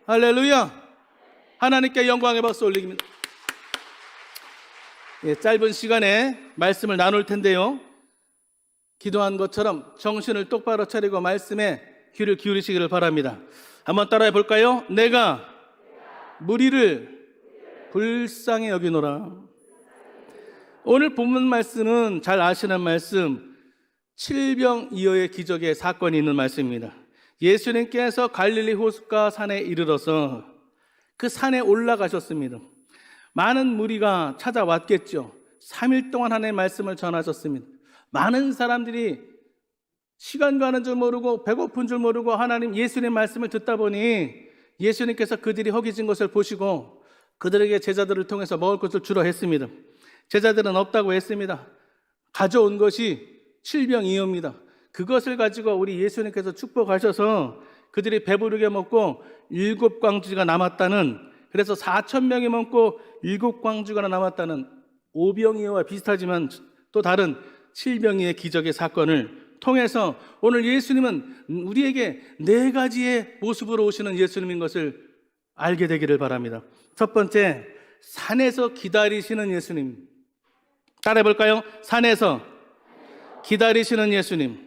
할렐루야. 하나님께 영광의 박수 올리깁니다. 짧은 시간에 말씀을 나눌 텐데요, 기도한 것처럼 정신을 똑바로 차리고 말씀에 귀를 기울이시기를 바랍니다. 한번 따라해 볼까요? 내가 무리를 불쌍히 여기노라. 오늘 본문 말씀은 잘 아시는 말씀, 칠병이어의 기적의 사건이 있는 말씀입니다. 예수님께서 갈릴리 호숫가 산에 이르러서 그 산에 올라가셨습니다. 많은 무리가 찾아왔겠죠. 3일 동안 하나님의 말씀을 전하셨습니다. 많은 사람들이 시간 가는 줄 모르고 배고픈 줄 모르고 하나님 예수님의 말씀을 듣다 보니 예수님께서 그들이 허기진 것을 보시고 그들에게 제자들을 통해서 먹을 것을 주라 했습니다. 제자들은 없다고 했습니다. 가져온 것이 칠병이어입니다. 그것을 가지고 우리 예수님께서 축복하셔서 그들이 배부르게 먹고 7광주가 남았다는, 그래서 4,000명이 먹고 7광주가 남았다는 오병이어와 비슷하지만 또 다른 칠병이의 기적의 사건을 통해서 오늘 예수님은 우리에게 4가지의 모습으로 오시는 예수님인 것을 알게 되기를 바랍니다. 첫 번째, 산에서 기다리시는 예수님. 따라해 볼까요? 산에서 기다리시는 예수님.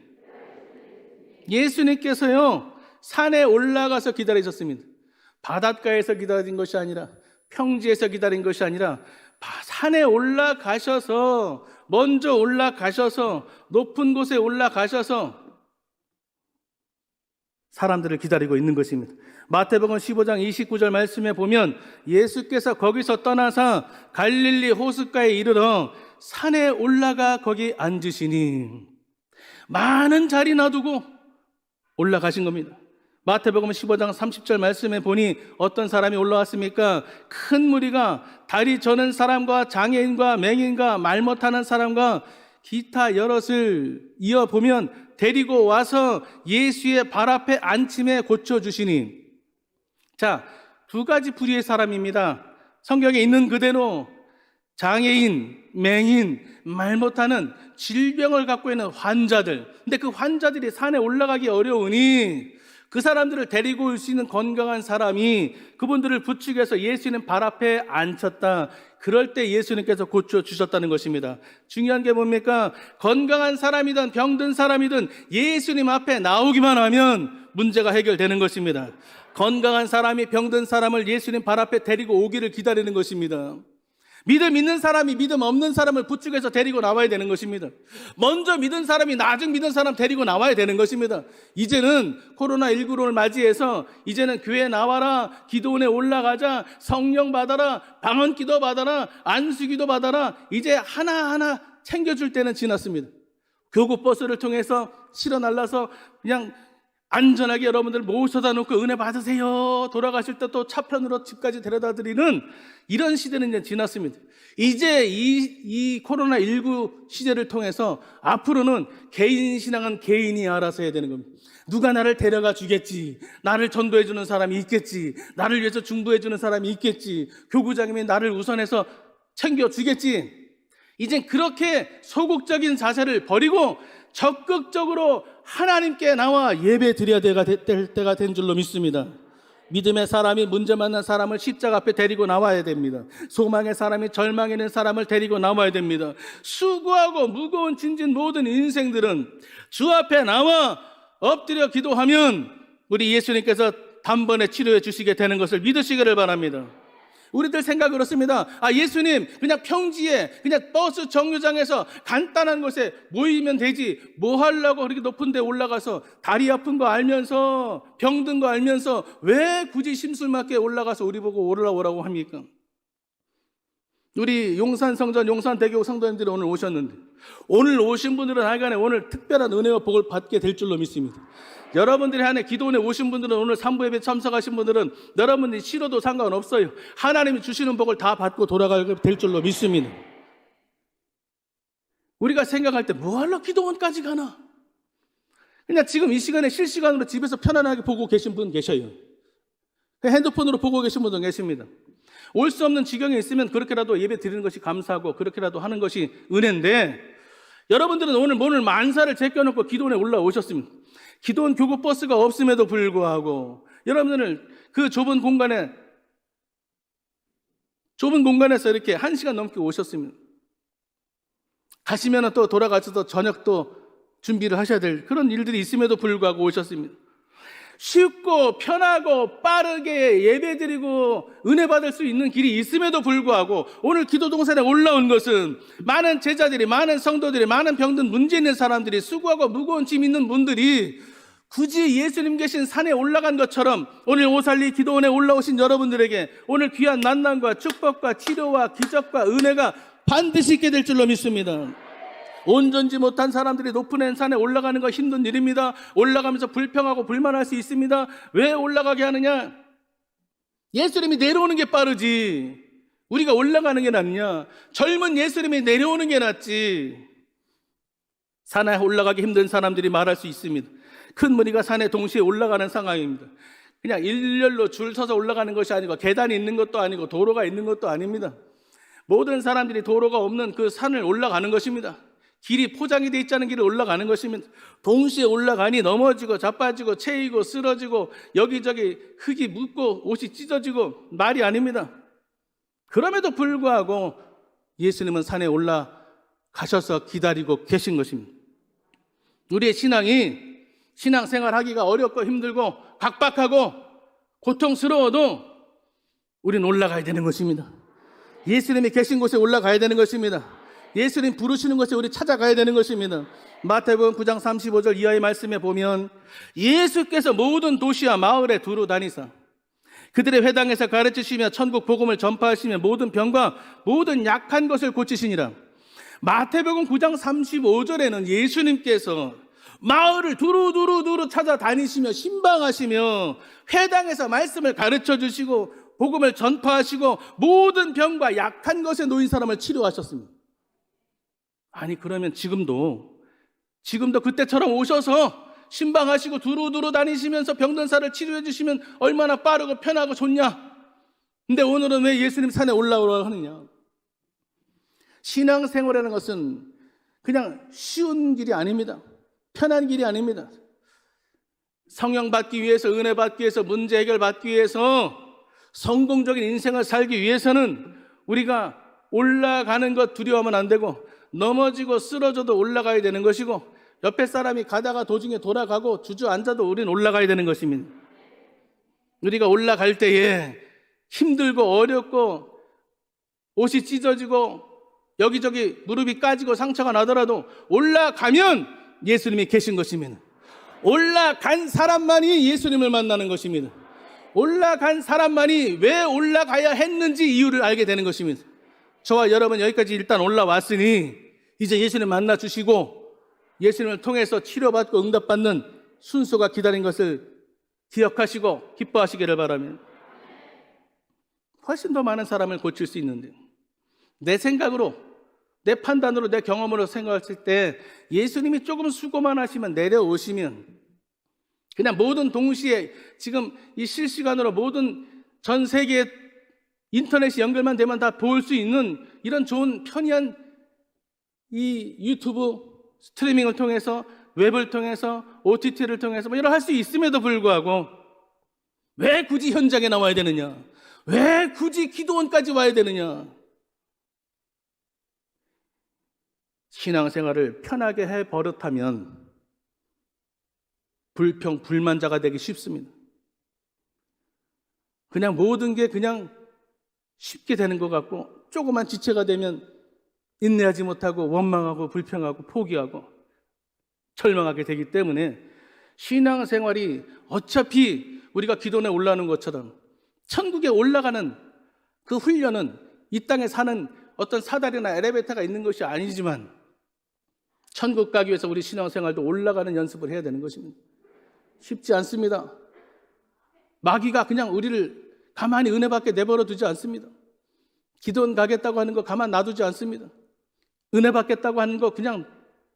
예수님께서요, 산에 올라가서 기다리셨습니다. 바닷가에서 기다린 것이 아니라, 평지에서 기다린 것이 아니라 산에 올라가셔서, 먼저 올라가셔서, 높은 곳에 올라가셔서 사람들을 기다리고 있는 것입니다. 마태복음 15장 29절 말씀에 보면 예수께서 거기서 떠나서 갈릴리 호숫가에 이르러 산에 올라가 거기 앉으시니, 많은 자리 놔두고 올라가신 겁니다. 마태복음 15장 30절 말씀에 보니 어떤 사람이 올라왔습니까? 큰 무리가 다리 저는 사람과 장애인과 맹인과 말 못하는 사람과 기타 여럿을 이어보면 데리고 와서 예수의 발 앞에 앉힘에 고쳐주시니. 자, 2가지 부류의 사람입니다. 성경에 있는 그대로 장애인, 맹인, 말 못하는 질병을 갖고 있는 환자들. 근데 그 환자들이 산에 올라가기 어려우니 그 사람들을 데리고 올 수 있는 건강한 사람이 그분들을 부축해서 예수님 발 앞에 앉혔다. 그럴 때 예수님께서 고쳐주셨다는 것입니다. 중요한 게 뭡니까? 건강한 사람이든 병든 사람이든 예수님 앞에 나오기만 하면 문제가 해결되는 것입니다. 건강한 사람이 병든 사람을 예수님 발 앞에 데리고 오기를 기다리는 것입니다. 믿음 있는 사람이 믿음 없는 사람을 부축해서 데리고 나와야 되는 것입니다. 먼저 믿은 사람이 나중 믿은 사람 데리고 나와야 되는 것입니다. 이제는 코로나19를 맞이해서 이제는 교회 나와라, 기도원에 올라가자, 성령 받아라, 방언 기도 받아라, 안수 기도 받아라, 이제 하나하나 챙겨줄 때는 지났습니다. 교구버스를 통해서 실어 날라서 그냥 안전하게 여러분들 모셔다 놓고 은혜 받으세요, 돌아가실 때 또 차편으로 집까지 데려다 드리는 이런 시대는 이제 지났습니다. 이제 이 코로나19 시대를 통해서 앞으로는 개인 신앙은 개인이 알아서 해야 되는 겁니다. 누가 나를 데려가 주겠지, 나를 전도해 주는 사람이 있겠지, 나를 위해서 중보해 주는 사람이 있겠지, 교구장님이 나를 우선해서 챙겨주겠지. 이젠 그렇게 소극적인 자세를 버리고 적극적으로 하나님께 나와 예배 드려야 될 때가 된 줄로 믿습니다. 믿음의 사람이 문제 만난 사람을 십자가 앞에 데리고 나와야 됩니다. 소망의 사람이 절망에 있는 사람을 데리고 나와야 됩니다. 수고하고 무거운 짐진 모든 인생들은 주 앞에 나와 엎드려 기도하면 우리 예수님께서 단번에 치료해 주시게 되는 것을 믿으시기를 바랍니다. 우리들 생각 그렇습니다. 예수님 그냥 평지에 그냥 버스 정류장에서 간단한 곳에 모이면 되지, 뭐 하려고 그렇게 높은 데 올라가서 다리 아픈 거 알면서 병든 거 알면서 왜 굳이 심술맞게 올라가서 우리 보고 올라오라고 합니까? 우리 용산성전 용산대교 성도님들이 오늘 오셨는데, 오늘 오신 분들은 하여간에 오늘 특별한 은혜와 복을 받게 될 줄로 믿습니다. 여러분들이 안에 기도원에 오신 분들은, 오늘 3부 예배 참석하신 분들은 여러분들이 싫어도 상관없어요. 하나님이 주시는 복을 다 받고 돌아가게 될 줄로 믿습니다. 우리가 생각할 때 뭐하러 기도원까지 가나? 그냥 지금 이 시간에 실시간으로 집에서 편안하게 보고 계신 분 계셔요. 핸드폰으로 보고 계신 분도 계십니다. 올 수 없는 지경에 있으면 그렇게라도 예배 드리는 것이 감사하고 그렇게라도 하는 것이 은혜인데, 여러분들은 오늘 만사를 제껴놓고 기도원에 올라오셨습니다. 기도원 교구 버스가 없음에도 불구하고 여러분들은 그 좁은 공간에서 이렇게 1시간 넘게 오셨습니다. 가시면 또 돌아가셔서 저녁도 준비를 하셔야 될 그런 일들이 있음에도 불구하고 오셨습니다. 쉽고 편하고 빠르게 예배드리고 은혜 받을 수 있는 길이 있음에도 불구하고 오늘 기도 동산에 올라온 것은 많은 제자들이, 많은 성도들이, 많은 병든 문제 있는 사람들이, 수고하고 무거운 짐 있는 분들이 굳이 예수님 계신 산에 올라간 것처럼 오늘 오살리 기도원에 올라오신 여러분들에게 오늘 귀한 만남과 축복과 치료와 기적과 은혜가 반드시 있게 될 줄로 믿습니다. 온전지 못한 사람들이 높은 산에 올라가는 거 힘든 일입니다. 올라가면서 불평하고 불만할 수 있습니다. 왜 올라가게 하느냐? 예수님이 내려오는 게 빠르지 우리가 올라가는 게 낫냐? 젊은 예수님이 내려오는 게 낫지. 산에 올라가기 힘든 사람들이 말할 수 있습니다. 큰 무리가 산에 동시에 올라가는 상황입니다. 그냥 일렬로 줄 서서 올라가는 것이 아니고 계단이 있는 것도 아니고 도로가 있는 것도 아닙니다. 모든 사람들이 도로가 없는 그 산을 올라가는 것입니다. 길이 포장이 되어 있지 않은 길을 올라가는 것입니다. 동시에 올라가니 넘어지고 자빠지고 채이고 쓰러지고 여기저기 흙이 묻고 옷이 찢어지고 말이 아닙니다. 그럼에도 불구하고 예수님은 산에 올라가셔서 기다리고 계신 것입니다. 우리의 신앙생활 하기가 어렵고 힘들고 각박하고 고통스러워도 우리는 올라가야 되는 것입니다. 예수님이 계신 곳에 올라가야 되는 것입니다. 예수님 부르시는 곳에 우리 찾아가야 되는 것입니다. 마태복음 9장 35절 이하의 말씀에 보면 예수께서 모든 도시와 마을에 두루 다니사 그들의 회당에서 가르치시며 천국 복음을 전파하시며 모든 병과 모든 약한 것을 고치시니라. 마태복음 9장 35절에는 예수님께서 마을을 두루두루 찾아다니시며 신방하시며 회당에서 말씀을 가르쳐 주시고 복음을 전파하시고 모든 병과 약한 것에 놓인 사람을 치료하셨습니다. 아니 그러면 지금도 그때처럼 오셔서 신방하시고 두루두루 다니시면서 병든 사를 치료해 주시면 얼마나 빠르고 편하고 좋냐. 근데 오늘은 왜 예수님 산에 올라오라고 하느냐. 신앙생활이라는 것은 그냥 쉬운 길이 아닙니다. 편한 길이 아닙니다. 성령 받기 위해서, 은혜 받기 위해서, 문제 해결 받기 위해서, 성공적인 인생을 살기 위해서는 우리가 올라가는 것 두려워하면 안 되고 넘어지고 쓰러져도 올라가야 되는 것이고 옆에 사람이 가다가 도중에 돌아가고 주저앉아도 우리는 올라가야 되는 것입니다. 우리가 올라갈 때에 힘들고 어렵고 옷이 찢어지고 여기저기 무릎이 까지고 상처가 나더라도 올라가면 예수님이 계신 것입니다. 올라간 사람만이 예수님을 만나는 것입니다. 올라간 사람만이 왜 올라가야 했는지 이유를 알게 되는 것입니다. 저와 여러분 여기까지 일단 올라왔으니 이제 예수님 만나주시고 예수님을 통해서 치료받고 응답받는 순서가 기다린 것을 기억하시고 기뻐하시기를 바랍니다. 훨씬 더 많은 사람을 고칠 수 있는데 내 생각으로, 내 판단으로, 내 경험으로 생각했을 때 예수님이 조금 수고만 하시면 내려오시면 그냥 모든 동시에 지금 이 실시간으로 모든 전 세계 인터넷이 연결만 되면 다 볼 수 있는 이런 좋은 편리한 이 유튜브 스트리밍을 통해서 웹을 통해서 OTT를 통해서 뭐 이런 할 수 있음에도 불구하고 왜 굳이 현장에 나와야 되느냐? 왜 굳이 기도원까지 와야 되느냐? 신앙생활을 편하게 해 버릇하면 불평, 불만자가 되기 쉽습니다. 그냥 모든 게 그냥 쉽게 되는 것 같고 조그만 지체가 되면 인내하지 못하고 원망하고 불평하고 포기하고 절망하게 되기 때문에 신앙생활이 어차피 우리가 기도원에 올라오는 것처럼 천국에 올라가는 그 훈련은 이 땅에 사는 어떤 사다리나 엘리베이터가 있는 것이 아니지만 천국 가기 위해서 우리 신앙생활도 올라가는 연습을 해야 되는 것입니다. 쉽지 않습니다. 마귀가 그냥 우리를 가만히 은혜 받게 내버려 두지 않습니다. 기도원 가겠다고 하는 거 가만 놔두지 않습니다. 은혜 받겠다고 하는 거 그냥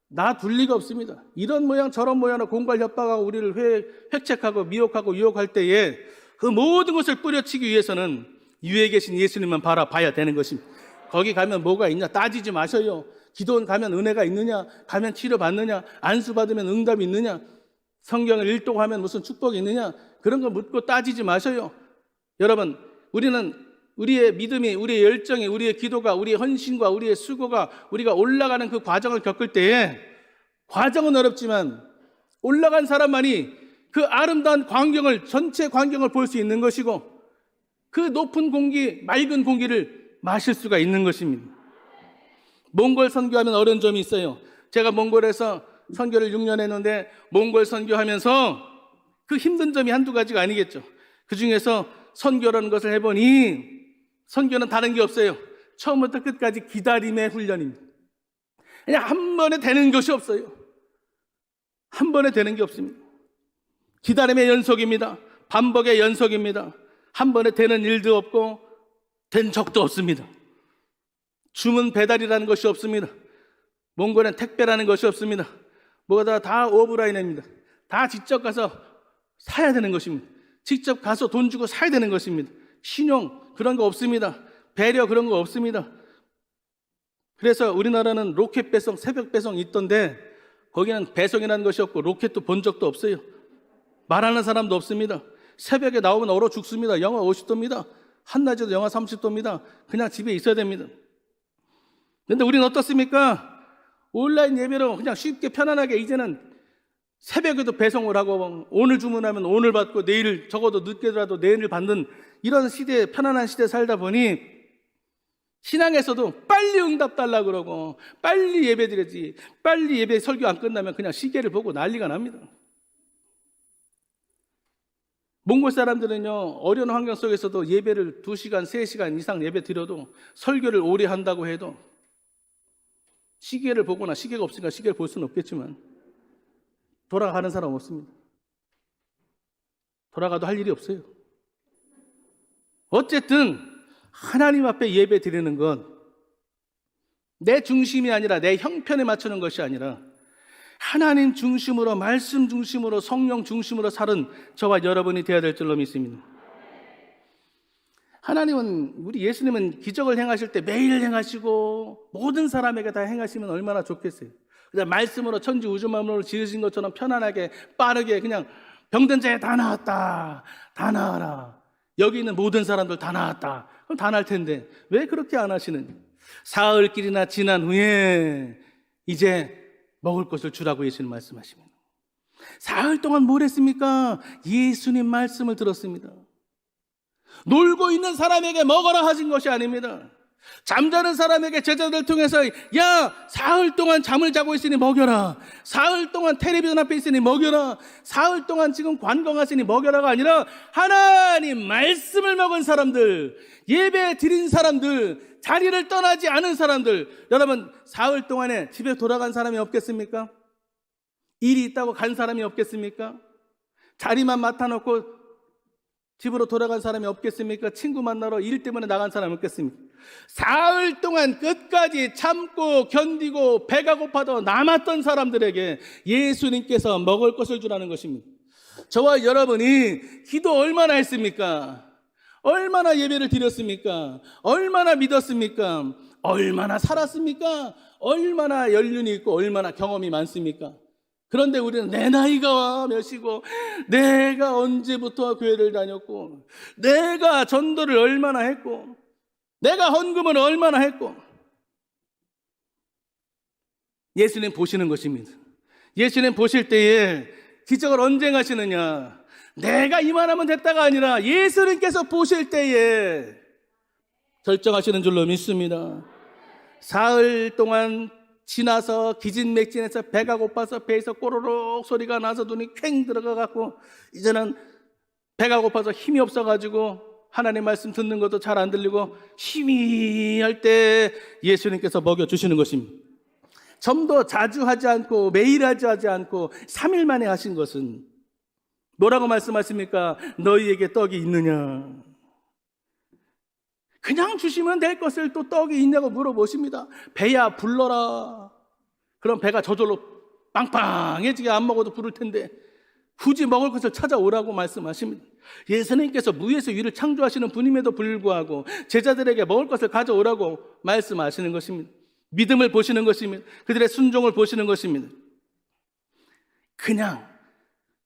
놔둘 리가 없습니다. 이런 모양 저런 모양으로 공갈 협박하고 우리를 획책하고 미혹하고 유혹할 때에 그 모든 것을 뿌려치기 위해서는 위에 계신 예수님만 바라봐야 되는 것입니다. 거기 가면 뭐가 있냐 따지지 마셔요. 기도원 가면 은혜가 있느냐, 가면 치료받느냐, 안수 받으면 응답이 있느냐, 성경을 읽도록 하면 무슨 축복이 있느냐, 그런 거 묻고 따지지 마셔요. 여러분, 우리는 우리의 믿음이, 우리의 열정이, 우리의 기도가, 우리의 헌신과 우리의 수고가 우리가 올라가는 그 과정을 겪을 때에 과정은 어렵지만 올라간 사람만이 그 아름다운 광경을, 전체 광경을 볼 수 있는 것이고 그 높은 공기, 맑은 공기를 마실 수가 있는 것입니다. 몽골 선교하면 어려운 점이 있어요. 제가 몽골에서 선교를 6년 했는데 몽골 선교하면서 그 힘든 점이 한두 가지가 아니겠죠. 그 중에서 선교라는 것을 해보니 선교는 다른 게 없어요. 처음부터 끝까지 기다림의 훈련입니다. 그냥 한 번에 되는 것이 없어요. 한 번에 되는 게 없습니다. 기다림의 연속입니다. 반복의 연속입니다. 한 번에 되는 일도 없고 된 적도 없습니다. 주문 배달이라는 것이 없습니다. 몽골엔 택배라는 것이 없습니다. 뭐가 다 오프라인입니다. 다 직접 가서 사야 되는 것입니다. 직접 가서 돈 주고 사야 되는 것입니다. 신용 그런 거 없습니다. 배려 그런 거 없습니다. 그래서 우리나라는 로켓 배송, 새벽 배송이 있던데 거기는 배송이라는 것이 없고 로켓도 본 적도 없어요. 말하는 사람도 없습니다. 새벽에 나오면 얼어 죽습니다. 영하 50도입니다. 한낮에도 영하 30도입니다. 그냥 집에 있어야 됩니다. 그런데 우리는 어떻습니까? 온라인 예배로 그냥 쉽게 편안하게 이제는 새벽에도 배송을 하고 오늘 주문하면 오늘 받고 내일 적어도 늦게라도 내일 받는 이런 시대에, 편안한 시대에 살다 보니 신앙에서도 빨리 응답 달라고 그러고 빨리 예배 드려야지, 빨리 예배 설교 안 끝나면 그냥 시계를 보고 난리가 납니다. 몽골 사람들은요, 어려운 환경 속에서도 예배를 2시간, 3시간 이상 예배 드려도 설교를 오래 한다고 해도 시계를 보거나, 시계가 없으니까 시계를 볼 수는 없겠지만 돌아가는 사람 없습니다. 돌아가도 할 일이 없어요. 어쨌든 하나님 앞에 예배 드리는 건 내 중심이 아니라 내 형편에 맞추는 것이 아니라 하나님 중심으로, 말씀 중심으로, 성령 중심으로 사는 저와 여러분이 되어야 될 줄로 믿습니다. 하나님은, 우리 예수님은 기적을 행하실 때 매일 행하시고 모든 사람에게 다 행하시면 얼마나 좋겠어요. 그냥 말씀으로 천지 우주 만물을 지으신 것처럼 편안하게 빠르게 그냥 병든 자에 다 나았다, 다 나아라, 여기 있는 모든 사람들 다 나았다, 그럼 다 나을 텐데 왜 그렇게 안 하시는지. 사흘길이나 지난 후에 이제 먹을 것을 주라고 예수님 말씀하십니다. 사흘 동안 뭘 했습니까? 예수님 말씀을 들었습니다. 놀고 있는 사람에게 먹어라 하신 것이 아닙니다. 잠자는 사람에게 제자들 통해서 야, 사흘 동안 잠을 자고 있으니 먹여라, 사흘 동안 텔레비전 앞에 있으니 먹여라, 사흘 동안 지금 관광하시니 먹여라가 아니라 하나님 말씀을 먹은 사람들, 예배 드린 사람들, 자리를 떠나지 않은 사람들. 여러분, 사흘 동안에 집에 돌아간 사람이 없겠습니까? 일이 있다고 간 사람이 없겠습니까? 자리만 맡아놓고 집으로 돌아간 사람이 없겠습니까? 친구 만나러 일 때문에 나간 사람이 없겠습니까? 사흘 동안 끝까지 참고 견디고 배가 고파도 남았던 사람들에게 예수님께서 먹을 것을 주라는 것입니다. 저와 여러분이 기도 얼마나 했습니까? 얼마나 예배를 드렸습니까? 얼마나 믿었습니까? 얼마나 살았습니까? 얼마나 연륜이 있고 얼마나 경험이 많습니까? 그런데 우리는 내 나이가 몇이고 내가 언제부터 교회를 다녔고 내가 전도를 얼마나 했고 내가 헌금을 얼마나 했고. 예수님 보시는 것입니다. 예수님 보실 때에 기적을 언제 하시느냐, 내가 이만하면 됐다가 아니라 예수님께서 보실 때에 결정하시는 줄로 믿습니다. 사흘 동안 지나서 기진맥진해서 배가 고파서 배에서 꼬르륵 소리가 나서 눈이 퀭 들어가갖고 이제는 배가 고파서 힘이 없어가지고 하나님 말씀 듣는 것도 잘 안 들리고 희미할 때 예수님께서 먹여주시는 것입니다. 좀 더 자주 하지 않고 매일 하지 않고 3일 만에 하신 것은 뭐라고 말씀하십니까? 너희에게 떡이 있느냐? 그냥 주시면 될 것을 또 떡이 있냐고 물어보십니다. 배야 불러라. 그럼 배가 저절로 빵빵해지게 안 먹어도 부를 텐데 굳이 먹을 것을 찾아오라고 말씀하십니다. 예수님께서 무에서 유를 창조하시는 분임에도 불구하고 제자들에게 먹을 것을 가져오라고 말씀하시는 것입니다. 믿음을 보시는 것입니다. 그들의 순종을 보시는 것입니다. 그냥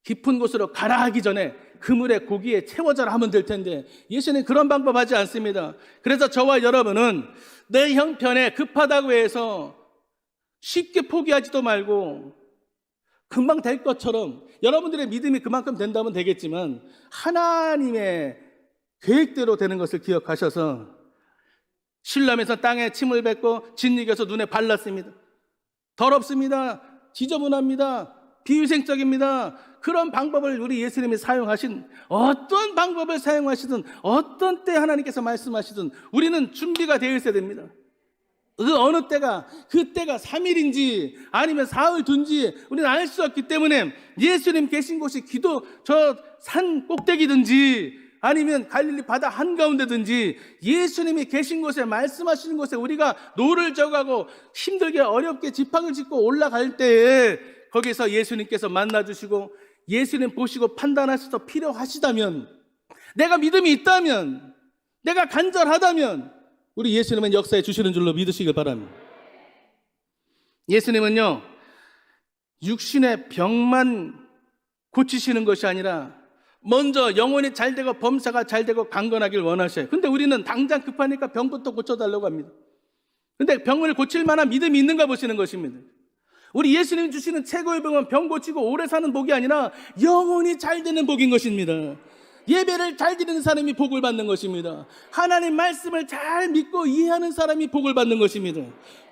깊은 곳으로 가라 하기 전에 그물에 고기에 채워져라 하면 될 텐데 예수님 그런 방법 하지 않습니다. 그래서 저와 여러분은 내 형편에 급하다고 해서 쉽게 포기하지도 말고 금방 될 것처럼 여러분들의 믿음이 그만큼 된다면 되겠지만 하나님의 계획대로 되는 것을 기억하셔서 신라면서 땅에 침을 뱉고 짓이겨서 눈에 발랐습니다. 더럽습니다. 지저분합니다. 비위생적입니다. 그런 방법을 우리 예수님이 사용하신 어떤 방법을 사용하시든 어떤 때 하나님께서 말씀하시든 우리는 준비가 되어 있어야 됩니다. 그 어느 때가 그때가 3일인지 아니면 사흘 둔지 우리는 알 수 없기 때문에 예수님 계신 곳이 기도 저 산 꼭대기든지 아니면 갈릴리 바다 한가운데든지 예수님이 계신 곳에 말씀하시는 곳에 우리가 노를 져가고 힘들게 어렵게 지팡이를 짚고 올라갈 때에 거기서 예수님께서 만나주시고 예수님 보시고 판단하셔서 필요하시다면 내가 믿음이 있다면 내가 간절하다면 우리 예수님은 역사해 주시는 줄로 믿으시길 바랍니다. 예수님은요 육신의 병만 고치시는 것이 아니라 먼저 영혼이 잘되고 범사가 잘되고 강건하길 원하셔요. 근데 우리는 당장 급하니까 병부터 고쳐달라고 합니다. 근데 병을 고칠 만한 믿음이 있는가 보시는 것입니다. 우리 예수님이 주시는 최고의 병은 병 고치고 오래 사는 복이 아니라 영혼이 잘 되는 복인 것입니다. 예배를 잘 드리는 사람이 복을 받는 것입니다. 하나님 말씀을 잘 믿고 이해하는 사람이 복을 받는 것입니다.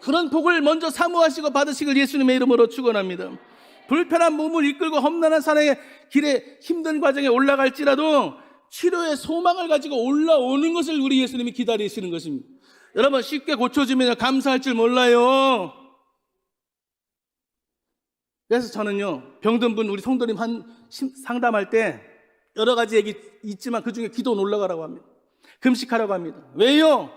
그런 복을 먼저 사모하시고 받으시길 예수님의 이름으로 축원합니다. 불편한 몸을 이끌고 험난한 산의 길에 힘든 과정에 올라갈지라도 치료의 소망을 가지고 올라오는 것을 우리 예수님이 기다리시는 것입니다. 여러분 쉽게 고쳐지면 감사할 줄 몰라요. 그래서 저는요 병든 분 우리 성도님 상담할 때 여러 가지 얘기 있지만 그 중에 기도 올라가라고 합니다. 금식하라고 합니다. 왜요?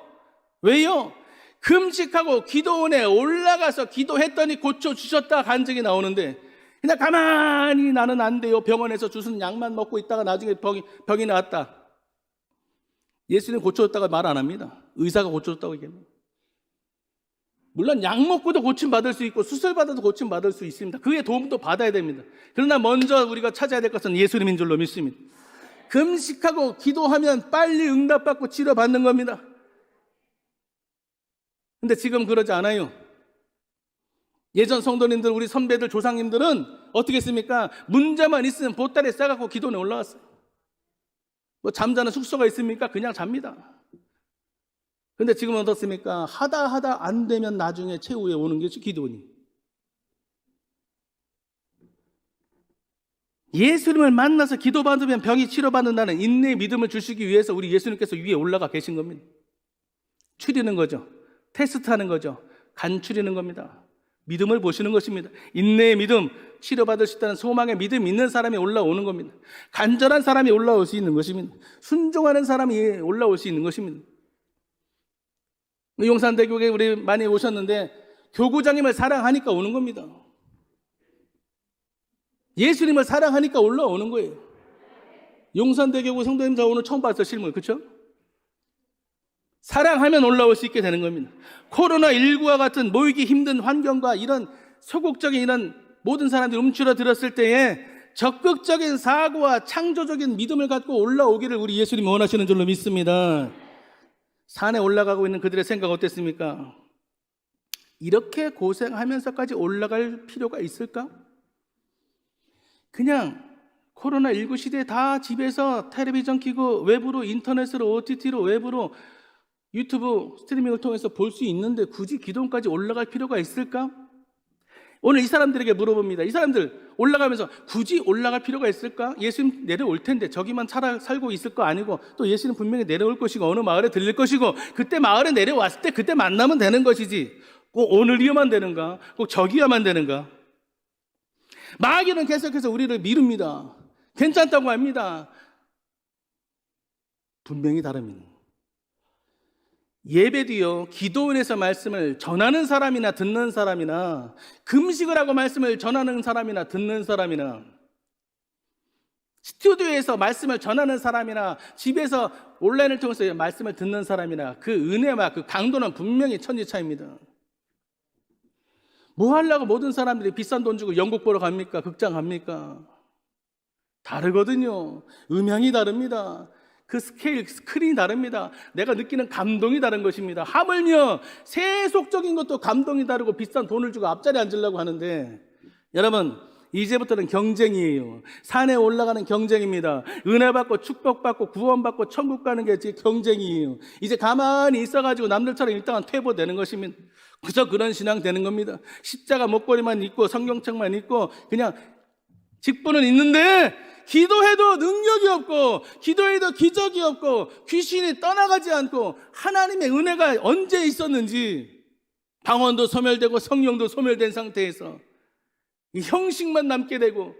금식하고 기도원에 올라가서 기도했더니 고쳐주셨다 간증이 나오는데 그냥 가만히 나는 안 돼요. 병원에서 주신 약만 먹고 있다가 나중에 병이 나왔다. 예수님 고쳐줬다가 말 안 합니다. 의사가 고쳐줬다고 얘기합니다. 물론 약 먹고도 고침받을 수 있고 수술받아도 고침받을 수 있습니다. 그의 도움도 받아야 됩니다. 그러나 먼저 우리가 찾아야 될 것은 예수님인 줄로 믿습니다. 금식하고 기도하면 빨리 응답받고 치료받는 겁니다. 근데 지금 그러지 않아요. 예전 성도님들 우리 선배들 조상님들은 어떻게 했습니까? 문제만 있으면 보따리에 싸갖고 기도원에 올라왔어요. 뭐 잠자는 숙소가 있습니까? 그냥 잡니다. 근데 지금은 어떻습니까? 하다 안 되면 나중에 최후에 오는 게 기도원이. 예수님을 만나서 기도받으면 병이 치료받는다는 인내의 믿음을 주시기 위해서 우리 예수님께서 위에 올라가 계신 겁니다. 추리는 거죠. 테스트하는 거죠. 간추리는 겁니다. 믿음을 보시는 것입니다. 인내의 믿음, 치료받을 수 있다는 소망의 믿음 있는 사람이 올라오는 겁니다. 간절한 사람이 올라올 수 있는 것입니다. 순종하는 사람이 올라올 수 있는 것입니다. 용산대교에 우리 많이 오셨는데 교구장님을 사랑하니까 오는 겁니다. 예수님을 사랑하니까 올라오는 거예요. 용산대교구 성도님 저 오늘 처음 봤어요. 실물. 그렇죠? 사랑하면 올라올 수 있게 되는 겁니다. 코로나19와 같은 모이기 힘든 환경과 이런 소극적인 이런 모든 사람들이 움츠러들었을 때에 적극적인 사고와 창조적인 믿음을 갖고 올라오기를 우리 예수님이 원하시는 줄로 믿습니다. 산에 올라가고 있는 그들의 생각 어땠습니까? 이렇게 고생하면서까지 올라갈 필요가 있을까? 그냥 코로나19 시대에 다 집에서 텔레비전 켜고 외부로 인터넷으로 OTT로 외부로 유튜브 스트리밍을 통해서 볼 수 있는데 굳이 기도원까지 올라갈 필요가 있을까? 오늘 이 사람들에게 물어봅니다. 이 사람들 올라가면서 굳이 올라갈 필요가 있을까? 예수님 내려올 텐데 저기만 살고 있을 거 아니고 또 예수님 분명히 내려올 것이고 어느 마을에 들릴 것이고 그때 마을에 내려왔을 때 그때 만나면 되는 것이지 꼭 오늘이어만 되는가? 꼭 저기야만 되는가? 마귀는 계속해서 우리를 미룹니다. 괜찮다고 합니다. 분명히 다릅니다. 예배도요, 기도원에서 말씀을 전하는 사람이나 듣는 사람이나 금식을 하고 말씀을 전하는 사람이나 듣는 사람이나 스튜디오에서 말씀을 전하는 사람이나 집에서 온라인을 통해서 말씀을 듣는 사람이나 그 은혜와 그 강도는 분명히 천지차이입니다. 뭐 하려고 모든 사람들이 비싼 돈 주고 연극 보러 갑니까? 극장 갑니까? 다르거든요. 음향이 다릅니다. 그 스크린이 다릅니다. 내가 느끼는 감동이 다른 것입니다. 하물며 세속적인 것도 감동이 다르고 비싼 돈을 주고 앞자리에 앉으려고 하는데, 여러분, 이제부터는 경쟁이에요. 산에 올라가는 경쟁입니다. 은혜 받고 축복받고 구원받고 천국 가는 게 경쟁이에요. 이제 가만히 있어가지고 남들처럼 일당은 퇴보되는 것입니다. 그저 그런 신앙 되는 겁니다. 십자가 목걸이만 입고 성경책만 입고 그냥 직분은 있는데 기도해도 능력이 없고 기도해도 기적이 없고 귀신이 떠나가지 않고 하나님의 은혜가 언제 있었는지, 방언도 소멸되고 성령도 소멸된 상태에서 이 형식만 남게 되고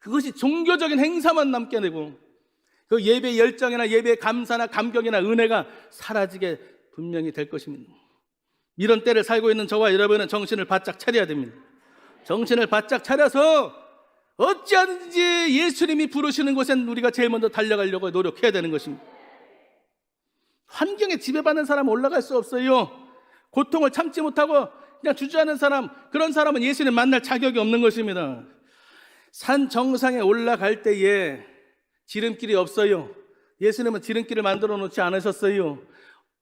그것이 종교적인 행사만 남게 되고 그 예배 열정이나 예배 감사나 감격이나 은혜가 사라지게 분명히 될 것입니다. 이런 때를 살고 있는 저와 여러분은 정신을 바짝 차려야 됩니다. 정신을 바짝 차려서 어찌하든지 예수님이 부르시는 곳엔 우리가 제일 먼저 달려가려고 노력해야 되는 것입니다. 환경에 지배받는 사람은 올라갈 수 없어요. 고통을 참지 못하고 그냥 주저하는 사람, 그런 사람은 예수님 만날 자격이 없는 것입니다. 산 정상에 올라갈 때에 지름길이 없어요. 예수님은 지름길을 만들어 놓지 않으셨어요.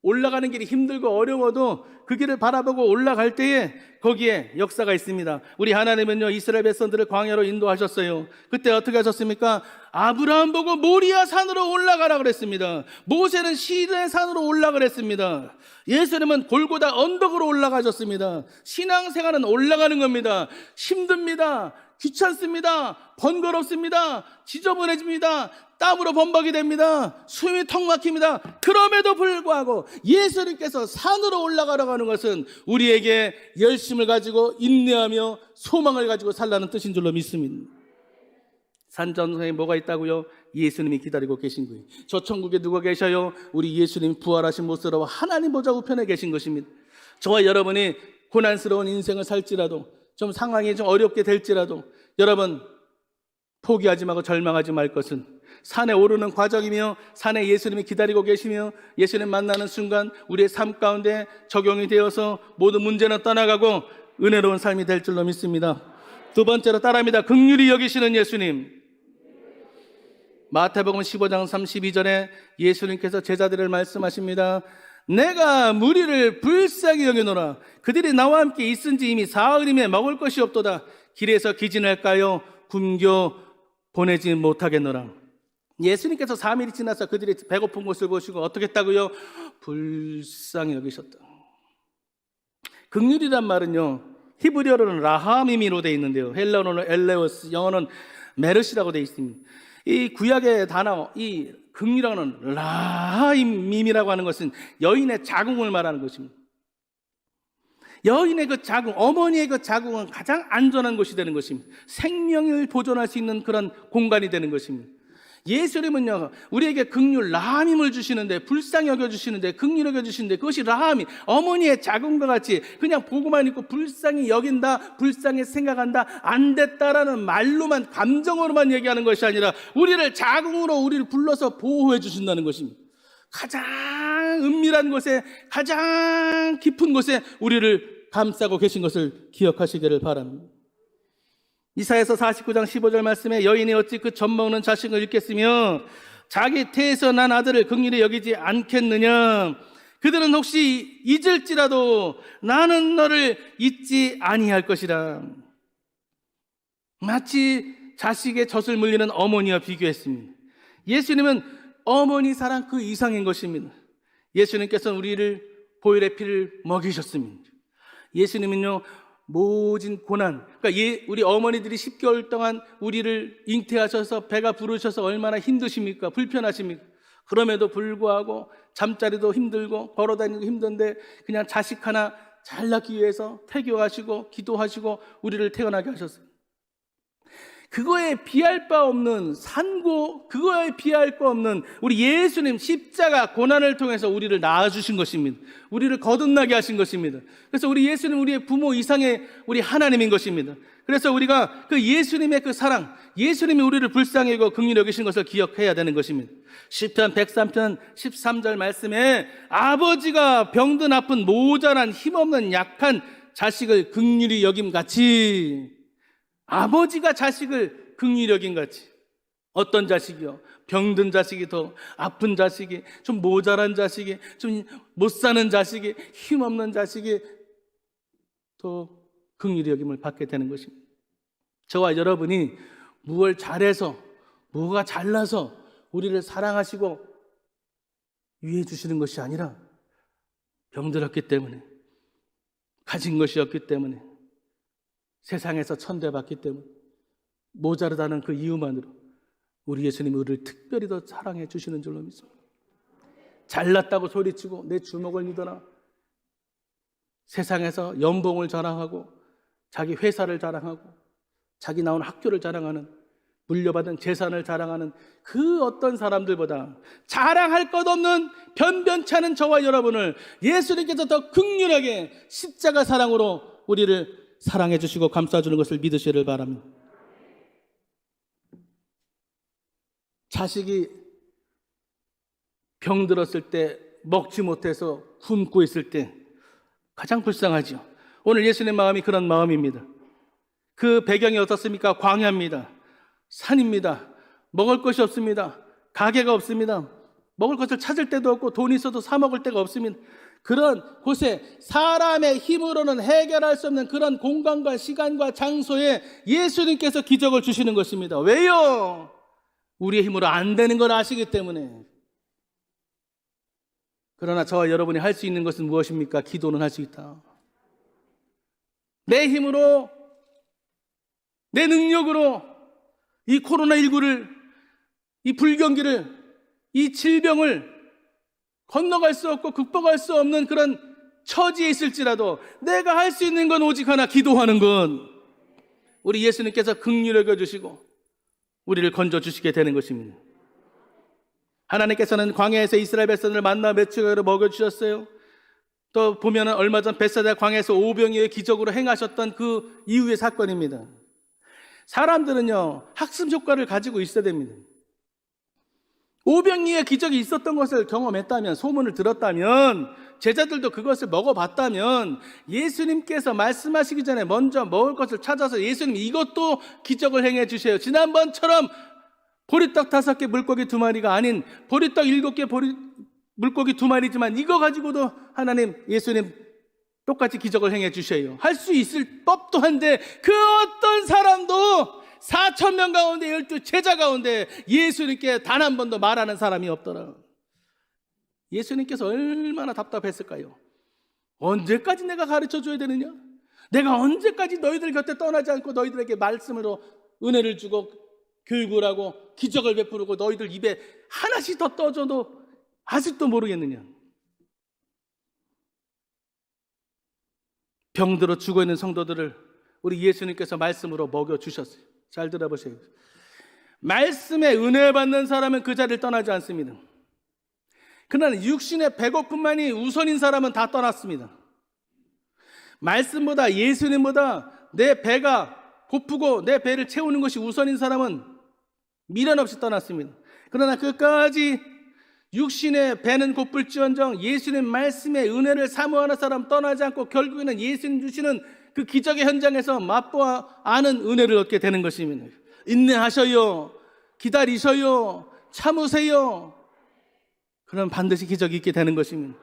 올라가는 길이 힘들고 어려워도 그 길을 바라보고 올라갈 때에 거기에 역사가 있습니다. 우리 하나님은요, 이스라엘 백성들을 광야로 인도하셨어요. 그때 어떻게 하셨습니까? 아브라함 보고 모리아 산으로 올라가라 그랬습니다. 모세는 시내 산으로 올라가라 그랬습니다. 예수님은 골고다 언덕으로 올라가셨습니다. 신앙생활은 올라가는 겁니다. 힘듭니다. 귀찮습니다. 번거롭습니다. 지저분해집니다. 땀으로 범벅이 됩니다. 숨이 턱 막힙니다. 그럼에도 불구하고 예수님께서 산으로 올라가라고 하는 것은 우리에게 열심을 가지고 인내하며 소망을 가지고 살라는 뜻인 줄로 믿습니다. 산 정상에 뭐가 있다고요? 예수님이 기다리고 계신 거예요. 저 천국에 누가 계셔요? 우리 예수님 부활하신 모습으로 하나님 보좌 우편에 계신 것입니다. 저와 여러분이 고난스러운 인생을 살지라도, 좀 상황이 좀 어렵게 될지라도 여러분 포기하지 말고 절망하지 말 것은 산에 오르는 과정이며 산에 예수님이 기다리고 계시며 예수님 만나는 순간 우리의 삶 가운데 적용이 되어서 모든 문제는 떠나가고 은혜로운 삶이 될 줄로 믿습니다. 두 번째로 따라합니다. 긍휼히 여기시는 예수님. 마태복음 15장 32절에 예수님께서 제자들을 말씀하십니다. 내가 무리를 불쌍히 여기노라. 그들이 나와 함께 있은지 이미 사흘이며 먹을 것이 없도다. 길에서 기진할까요? 굶겨 보내지 못하겠노라. 예수님께서 3일이 지나서 그들이 배고픈 것을 보시고 어떻게 했다고요? 불쌍히 여기셨다. 긍휼이란 말은요, 히브리어로는 라하미미로 되어 있는데요, 헬라어로는 엘레오스, 영어는 메르시라고 되어 있습니다. 이 구약의 단어, 이 긍휼이라는 라하임임이라고 하는 것은 여인의 자궁을 말하는 것입니다. 여인의 그 자궁, 어머니의 그 자궁은 가장 안전한 곳이 되는 것입니다. 생명을 보존할 수 있는 그런 공간이 되는 것입니다. 예수님은요, 우리에게 긍휼 라함임을 주시는데, 불쌍히 여겨주시는데, 긍휼히 여겨주시는데, 그것이 라함이 어머니의 자궁과 같이 그냥 보고만 있고 불쌍히 여긴다, 불쌍히 생각한다, 안 됐다라는 말로만, 감정으로만 얘기하는 것이 아니라 우리를 자궁으로 우리를 불러서 보호해 주신다는 것입니다. 가장 은밀한 곳에, 가장 깊은 곳에 우리를 감싸고 계신 것을 기억하시기를 바랍니다. 이사야서 49장 15절 말씀에 여인이 어찌 그 젖 먹는 자식을 잃겠으며 자기 태에서 난 아들을 긍휼히 여기지 않겠느냐. 그들은 혹시 잊을지라도 나는 너를 잊지 아니할 것이라. 마치 자식의 젖을 물리는 어머니와 비교했습니다. 예수님은 어머니 사랑 그 이상인 것입니다. 예수님께서는 우리를 보혈의 피를 먹이셨습니다. 예수님은요, 모진 고난, 그러니까 우리 어머니들이 10개월 동안 우리를 잉태하셔서 배가 부르셔서 얼마나 힘드십니까? 불편하십니까? 그럼에도 불구하고 잠자리도 힘들고 걸어다니기도 힘든데 그냥 자식 하나 잘 낳기 위해서 태교하시고 기도하시고 우리를 태어나게 하셨어요. 그거에 비할 바 없는 산고, 그거에 비할 바 없는 우리 예수님 십자가 고난을 통해서 우리를 낳아주신 것입니다. 우리를 거듭나게 하신 것입니다. 그래서 우리 예수님 우리의 부모 이상의 우리 하나님인 것입니다. 그래서 우리가 그 예수님의 그 사랑, 예수님이 우리를 불쌍히 여기고 긍휼히 여기신 것을 기억해야 되는 것입니다. 시편 103편 13절 말씀에 아버지가 병든 아픈 모자란 힘없는 약한 자식을 긍휼히 여김같이, 아버지가 자식을 긍휼히 여김같이, 어떤 자식이요? 병든 자식이, 더 아픈 자식이, 좀 모자란 자식이, 좀 못 사는 자식이, 힘없는 자식이 더 긍휼히 여김을 받게 되는 것입니다. 저와 여러분이 무엇을 잘해서, 뭐가 잘나서 우리를 사랑하시고 위해 주시는 것이 아니라 병들었기 때문에, 가진 것이 없기 때문에, 세상에서 천대받기 때문에, 모자르다는 그 이유만으로 우리 예수님이 우리를 특별히 더 사랑해 주시는 줄로 믿습니다. 잘났다고 소리치고 내 주먹을 믿어라, 세상에서 연봉을 자랑하고 자기 회사를 자랑하고 자기 나온 학교를 자랑하는, 물려받은 재산을 자랑하는 그 어떤 사람들보다 자랑할 것 없는 변변치 않은 저와 여러분을 예수님께서 더 극률하게 십자가 사랑으로 우리를 사랑해 주시고 감싸주는 것을 믿으시기를 바랍니다. 자식이 병들었을 때, 먹지 못해서 굶고 있을 때 가장 불쌍하죠. 오늘 예수님의 마음이 그런 마음입니다. 그 배경이 어떻습니까? 광야입니다. 산입니다. 먹을 것이 없습니다. 가게가 없습니다. 먹을 것을 찾을 데도 없고 돈이 있어도 사 먹을 데가 없습니다. 그런 곳에 사람의 힘으로는 해결할 수 없는 그런 공간과 시간과 장소에 예수님께서 기적을 주시는 것입니다. 왜요? 우리의 힘으로 안 되는 걸 아시기 때문에. 그러나 저와 여러분이 할 수 있는 것은 무엇입니까? 기도는 할 수 있다. 내 힘으로, 내 능력으로 이 코로나19를, 이 불경기를, 이 질병을 건너갈 수 없고 극복할 수 없는 그런 처지에 있을지라도 내가 할 수 있는 건 오직 하나, 기도하는 것. 우리 예수님께서 긍휼히 여겨주시고 우리를 건져주시게 되는 것입니다. 하나님께서는 광야에서 이스라엘 백성을 만나 매추가로 먹여주셨어요. 또 보면 얼마 전 벳사다 광야에서 오병이어의 기적으로 행하셨던 그 이후의 사건입니다. 사람들은요, 학습 효과를 가지고 있어야 됩니다. 오병이어의 기적이 있었던 것을 경험했다면, 소문을 들었다면, 제자들도 그것을 먹어봤다면, 예수님께서 말씀하시기 전에 먼저 먹을 것을 찾아서 예수님 이것도 기적을 행해 주세요. 지난번처럼 보리떡 5개 물고기 2마리가 아닌 보리떡 7개 물고기 2마리지만 이거 가지고도 하나님, 예수님 똑같이 기적을 행해 주셔요. 할 수 있을 법도 한데 그 어떤 사람도 4,000명 가운데 12 제자 가운데 예수님께 단 한 번도 말하는 사람이 없더라. 예수님께서 얼마나 답답했을까요? 언제까지 내가 가르쳐 줘야 되느냐? 내가 언제까지 너희들 곁에 떠나지 않고 너희들에게 말씀으로 은혜를 주고 교육을 하고 기적을 베푸고 너희들 입에 하나씩 더 떠줘도 아직도 모르겠느냐? 병들어 죽어있는 성도들을 우리 예수님께서 말씀으로 먹여주셨어요. 잘 들어보세요. 말씀에 은혜 받는 사람은 그 자리를 떠나지 않습니다. 그러나 육신의 배고픔만이 우선인 사람은 다 떠났습니다. 말씀보다, 예수님보다 내 배가 고프고 내 배를 채우는 것이 우선인 사람은 미련 없이 떠났습니다. 그러나 끝까지 육신의 배는 고플지언정 예수님 말씀의 은혜를 사모하는 사람 떠나지 않고 결국에는 예수님 주시는 그 기적의 현장에서 맛보아 아는 은혜를 얻게 되는 것입니다. 인내하셔요. 기다리셔요. 참으세요. 그럼 반드시 기적이 있게 되는 것입니다.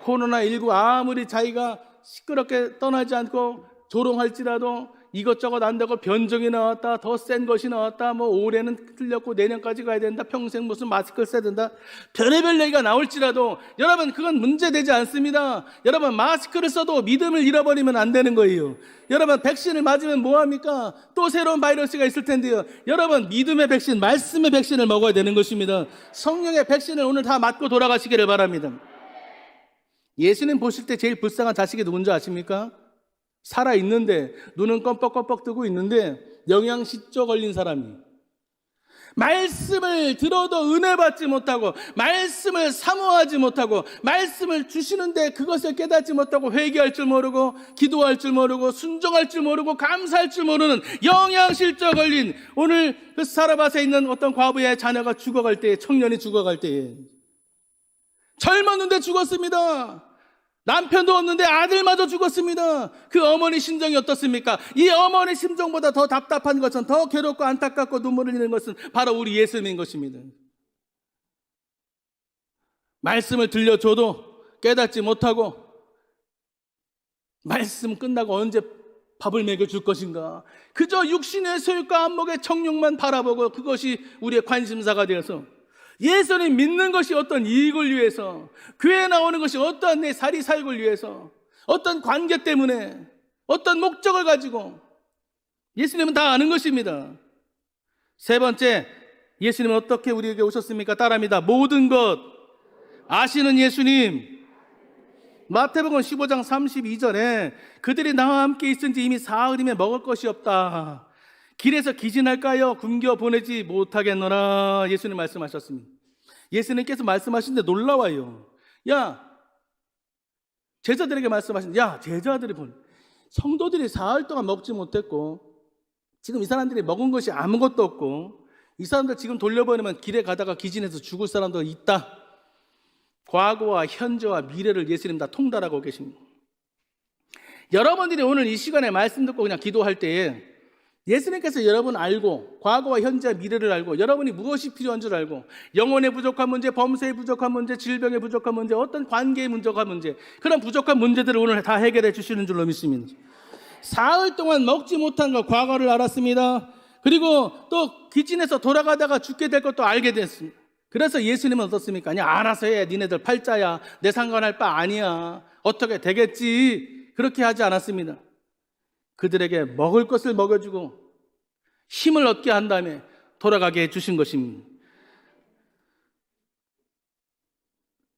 코로나19 아무리 자기가 시끄럽게 떠나지 않고 조롱할지라도 이것저것 안다고 변종이 나왔다, 더 센 것이 나왔다, 뭐 올해는 틀렸고 내년까지 가야 된다, 평생 무슨 마스크를 써야 된다, 별의별 얘기가 나올지라도 여러분 그건 문제되지 않습니다. 여러분 마스크를 써도 믿음을 잃어버리면 안 되는 거예요. 여러분 백신을 맞으면 뭐합니까? 또 새로운 바이러스가 있을 텐데요. 여러분 믿음의 백신, 말씀의 백신을 먹어야 되는 것입니다. 성령의 백신을 오늘 다 맞고 돌아가시기를 바랍니다. 예수님 보실 때 제일 불쌍한 자식이 누군지 아십니까? 살아있는데 눈은 껌뻑껌뻑 뜨고 있는데 영양실조 걸린 사람이, 말씀을 들어도 은혜 받지 못하고 말씀을 사모하지 못하고 말씀을 주시는데 그것을 깨닫지 못하고 회개할 줄 모르고 기도할 줄 모르고 순종할 줄 모르고 감사할 줄 모르는 영양실조 걸린, 오늘 그 사라밧에 있는 어떤 과부의 자녀가 죽어갈 때에, 청년이 죽어갈 때에 젊었는데 죽었습니다. 남편도 없는데 아들마저 죽었습니다. 그 어머니 심정이 어떻습니까? 이 어머니 심정보다 더 답답한 것은, 더 괴롭고 안타깝고 눈물을 흘리는 것은 바로 우리 예수님인 것입니다. 말씀을 들려줘도 깨닫지 못하고, 말씀 끝나고 언제 밥을 먹여줄 것인가, 그저 육신의 소유과 안목의 정욕만 바라보고 그것이 우리의 관심사가 되어서, 예수님 믿는 것이 어떤 이익을 위해서, 교회에 나오는 것이 어떠한 내 사리사욕을 위해서, 어떤 관계 때문에, 어떤 목적을 가지고, 예수님은 다 아는 것입니다. 세 번째, 예수님은 어떻게 우리에게 오셨습니까? 따라합니다. 모든 것 아시는 예수님. 마태복음 15장 32절에 그들이 나와 함께 있은지 이미 사흘이며 먹을 것이 없다. 길에서 기진할까요? 굶겨 보내지 못하겠노라. 예수님 말씀하셨습니다. 예수님께서 말씀하시는데 놀라워요. 제자들에게 말씀하시는데, 제자들이 성도들이 사흘 동안 먹지 못했고, 지금 이 사람들이 먹은 것이 아무것도 없고, 이 사람들 지금 돌려보내면 길에 가다가 기진해서 죽을 사람도 있다. 과거와 현재와 미래를 예수님 다 통달하고 계십니다. 여러분들이 오늘 이 시간에 말씀 듣고 그냥 기도할 때에 예수님께서 여러분 알고, 과거와 현재와 미래를 알고, 여러분이 무엇이 필요한 줄 알고, 영혼의 부족한 문제, 범사의 부족한 문제, 질병의 부족한 문제, 어떤 관계의 부족한 문제, 그런 부족한 문제들을 오늘 다 해결해 주시는 줄로 믿습니다. 사흘 동안 먹지 못한 것, 과거를 알았습니다. 그리고 또 기진해서 돌아가다가 죽게 될 것도 알게 됐습니다. 그래서 예수님은 어떻습니까? 아니, 알아서 해. 니네들 팔자야. 내 상관할 바 아니야. 어떻게 되겠지? 그렇게 하지 않았습니다. 그들에게 먹을 것을 먹여주고 힘을 얻게 한 다음에 돌아가게 해주신 것입니다.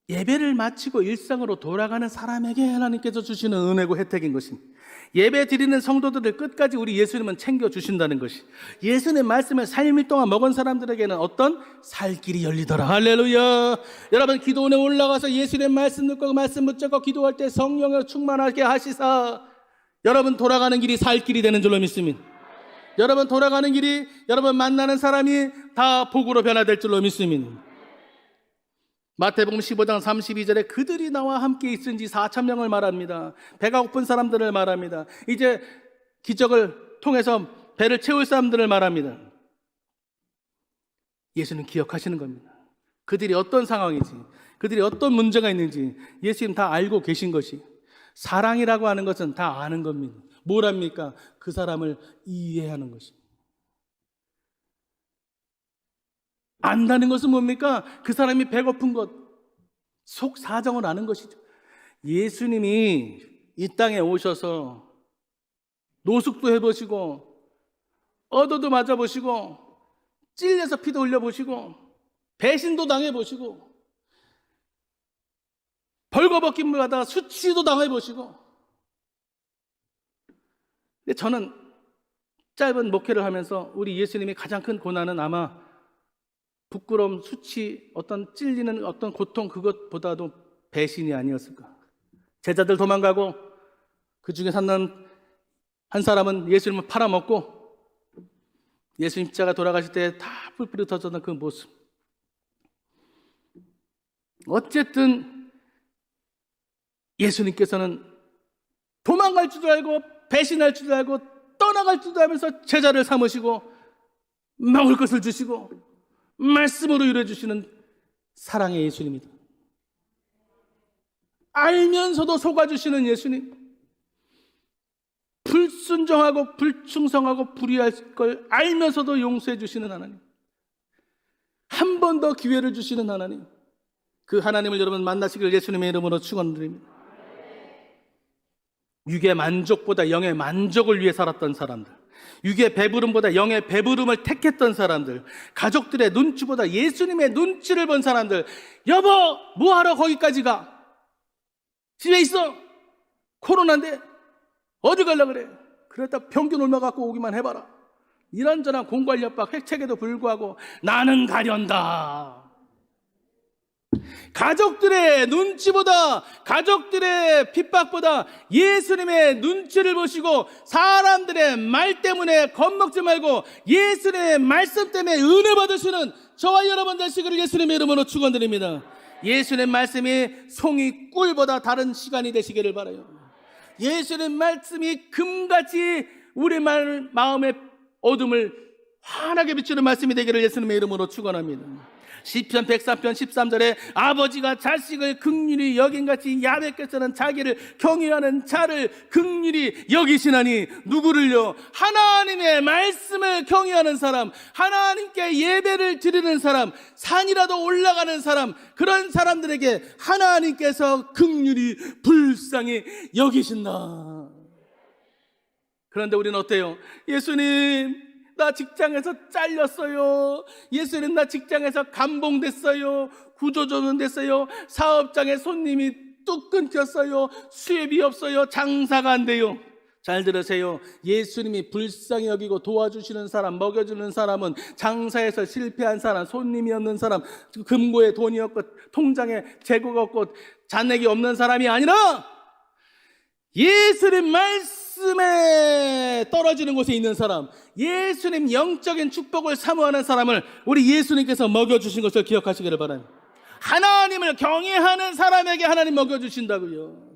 예배를 마치고 일상으로 돌아가는 사람에게 하나님께서 주시는 은혜고 혜택인 것입니다. 예배 드리는 성도들을 끝까지 우리 예수님은 챙겨주신다는 것이, 예수님의 말씀을 3일 동안 먹은 사람들에게는 어떤 살 길이 열리더라. 할렐루야. 여러분, 기도원에 올라가서 예수님의 말씀 듣고 그 말씀 붙잡고 기도할 때 성령을 충만하게 하시사 여러분 돌아가는 길이 살 길이 되는 줄로 믿습니다. 여러분 돌아가는 길이, 여러분 만나는 사람이 다 복으로 변화될 줄로 믿습니다. 마태복음 15장 32절에 그들이 나와 함께 있은지 4,000명을 말합니다. 배가 고픈 사람들을 말합니다. 이제 기적을 통해서 배를 채울 사람들을 말합니다. 예수는 기억하시는 겁니다. 그들이 어떤 상황인지, 그들이 어떤 문제가 있는지 예수님 다 알고 계신 것이, 사랑이라고 하는 것은 다 아는 겁니다. 뭐랍니까? 그 사람을 이해하는 것입니다. 안다는 것은 뭡니까? 그 사람이 배고픈 것, 속 사정을 아는 것이죠. 예수님이 이 땅에 오셔서 노숙도 해보시고, 얻어도 맞아보시고, 찔려서 피도 흘려보시고, 배신도 당해보시고, 벌거벗김을 받아 수치도 당해보시고. 근데 저는 짧은 목회를 하면서 우리 예수님이 가장 큰 고난은 아마 부끄러움, 수치, 어떤 찔리는 어떤 고통, 그것보다도 배신이 아니었을까. 제자들 도망가고 그 중에 한 사람은 예수님을 팔아먹고 예수님 십자가 돌아가실 때 다 뿔뿔이 터졌던 그 모습. 어쨌든 예수님께서는 도망갈 줄도 알고 배신할 줄도 알고 떠나갈 줄도 알면서 제자를 삼으시고 먹을 것을 주시고 말씀으로 이루어주시는 사랑의 예수님입니다. 알면서도 속아주시는 예수님, 불순종하고 불충성하고 불의할 걸 알면서도 용서해 주시는 하나님, 한 번 더 기회를 주시는 하나님, 그 하나님을 여러분 만나시길 예수님의 이름으로 축원드립니다. 육의 만족보다 영의 만족을 위해 살았던 사람들, 육의 배부름보다 영의 배부름을 택했던 사람들, 가족들의 눈치보다 예수님의 눈치를 본 사람들, 여보 뭐하러 거기까지 가? 집에 있어. 코로나인데 어디 가려고 그래? 그랬다 평균 얼마 갖고 오기만 해봐라. 이런저런 공갈 협박 획책에도 불구하고 나는 가련다. 가족들의 눈치보다, 가족들의 핍박보다 예수님의 눈치를 보시고 사람들의 말 때문에 겁먹지 말고 예수님의 말씀 때문에 은혜 받으시는 저와 여러분 되시기를 예수님의 이름으로 축원드립니다. 예수님 말씀이 송이 꿀보다 다른 시간이 되시기를 바라요. 예수님 말씀이 금같이 우리 마음의 어둠을 환하게 비추는 말씀이 되기를 예수님의 이름으로 축원합니다. 시편 103편 13절에 아버지가 자식을 긍휼히 여긴같이 야훼께서는 자기를 경외하는 자를 긍휼히 여기시나니 누구를요? 하나님의 말씀을 경외하는 사람, 하나님께 예배를 드리는 사람, 산이라도 올라가는 사람, 그런 사람들에게 하나님께서 긍휼히 불쌍히 여기신다. 그런데 우리는 어때요? 예수님, 나 직장에서 잘렸어요. 예수님, 나 직장에서 감봉됐어요. 구조조정 됐어요. 사업장에 손님이 뚝 끊겼어요. 수입이 없어요. 장사가 안 돼요. 잘 들으세요. 예수님이 불쌍히 여기고 도와주시는 사람, 먹여주는 사람은 장사에서 실패한 사람, 손님이 없는 사람, 금고에 돈이 없고 통장에 재고가 없고 잔액이 없는 사람이 아니라 예수님 말씀에 떨어지는 곳에 있는 사람, 예수님 영적인 축복을 사모하는 사람을 우리 예수님께서 먹여주신 것을 기억하시기를 바랍니다. 하나님을 경외하는 사람에게 하나님 먹여주신다고요.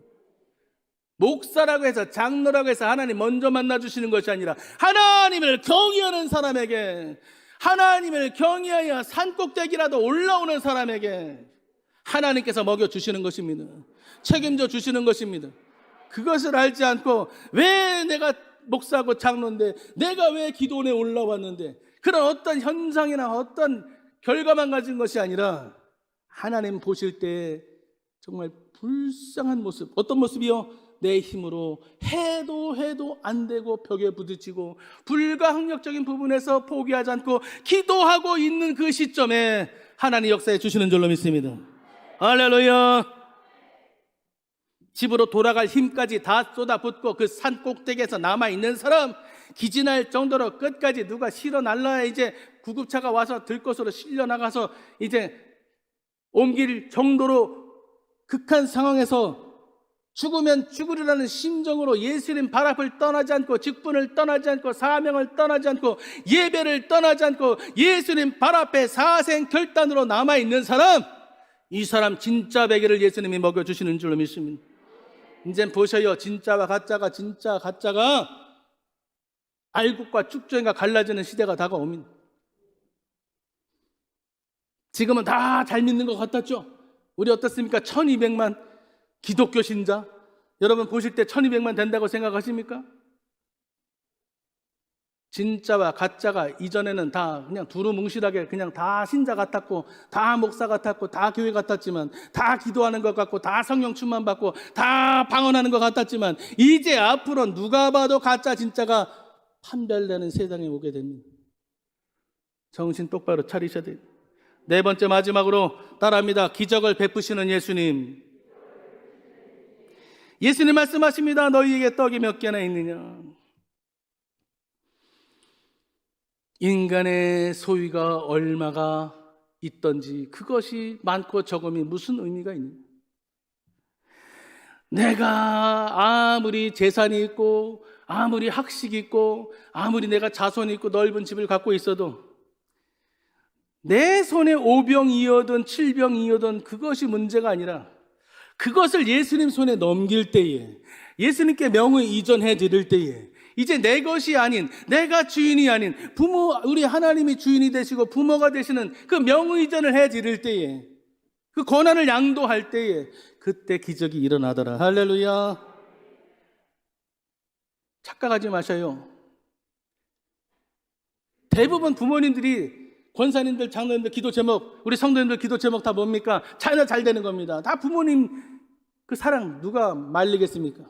목사라고 해서, 장로라고 해서 하나님 먼저 만나주시는 것이 아니라 하나님을 경외하는 사람에게, 하나님을 경외하여 산꼭대기라도 올라오는 사람에게 하나님께서 먹여주시는 것입니다. 책임져 주시는 것입니다. 그것을 알지 않고 왜 내가 목사고 장로인데, 내가 왜 기도원에 올라왔는데, 그런 어떤 현상이나 어떤 결과만 가진 것이 아니라 하나님 보실 때 정말 불쌍한 모습. 어떤 모습이요? 내 힘으로 해도 안 되고 벽에 부딪히고 불가항력적인 부분에서 포기하지 않고 기도하고 있는 그 시점에 하나님 역사해 주시는 줄로 믿습니다. 할렐루야. 집으로 돌아갈 힘까지 다 쏟아붓고 그 산 꼭대기에서 남아있는 사람, 기진할 정도로 끝까지 누가 실어 날라야 이제 구급차가 와서 들것으로 실려 나가서 이제 옮길 정도로 극한 상황에서 죽으면 죽으리라는 심정으로 예수님 발 앞을 떠나지 않고, 직분을 떠나지 않고, 사명을 떠나지 않고, 예배를 떠나지 않고 예수님 발 앞에 사생결단으로 남아있는 사람, 이 사람 진짜 베개를 예수님이 먹여주시는 줄로 믿습니다. 이제 보셔요. 진짜와 가짜가 알곡과 쭉정이가 갈라지는 시대가 다가옵니다. 지금은 다 잘 믿는 것 같았죠? 우리 어떻습니까? 1200만 기독교 신자, 여러분 보실 때 1200만 된다고 생각하십니까? 진짜와 가짜가 이전에는 다 그냥 두루뭉실하게 그냥 다 신자 같았고, 다 목사 같았고, 다 교회 같았지만, 다 기도하는 것 같고, 다 성령 충만 받고, 다 방언하는 것 같았지만, 이제 앞으로 누가 봐도 가짜 진짜가 판별되는 세상에 오게 됩니다. 정신 똑바로 차리셔야 돼요. 네 번째, 마지막으로 따라합니다. 기적을 베푸시는 예수님. 예수님 말씀하십니다. 너희에게 떡이 몇 개나 있느냐? 인간의 소유가 얼마가 있던지 그것이 많고 적음이 무슨 의미가 있느냐? 내가 아무리 재산이 있고, 아무리 학식이 있고, 아무리 내가 자손이 있고 넓은 집을 갖고 있어도 내 손에 5병이어든 7병이어든 그것이 문제가 아니라, 그것을 예수님 손에 넘길 때에, 예수님께 명의 이전해 드릴 때에, 이제 내 것이 아닌, 내가 주인이 아닌 부모, 우리 하나님이 주인이 되시고 부모가 되시는 그 명의 이전을 해 드릴 때에, 그 권한을 양도할 때에 그때 기적이 일어나더라. 할렐루야. 착각하지 마셔요. 대부분 부모님들이, 권사님들, 장로님들 기도 제목, 우리 성도님들 기도 제목 다 뭡니까? 자녀 잘 되는 겁니다. 다 부모님 그 사랑 누가 말리겠습니까?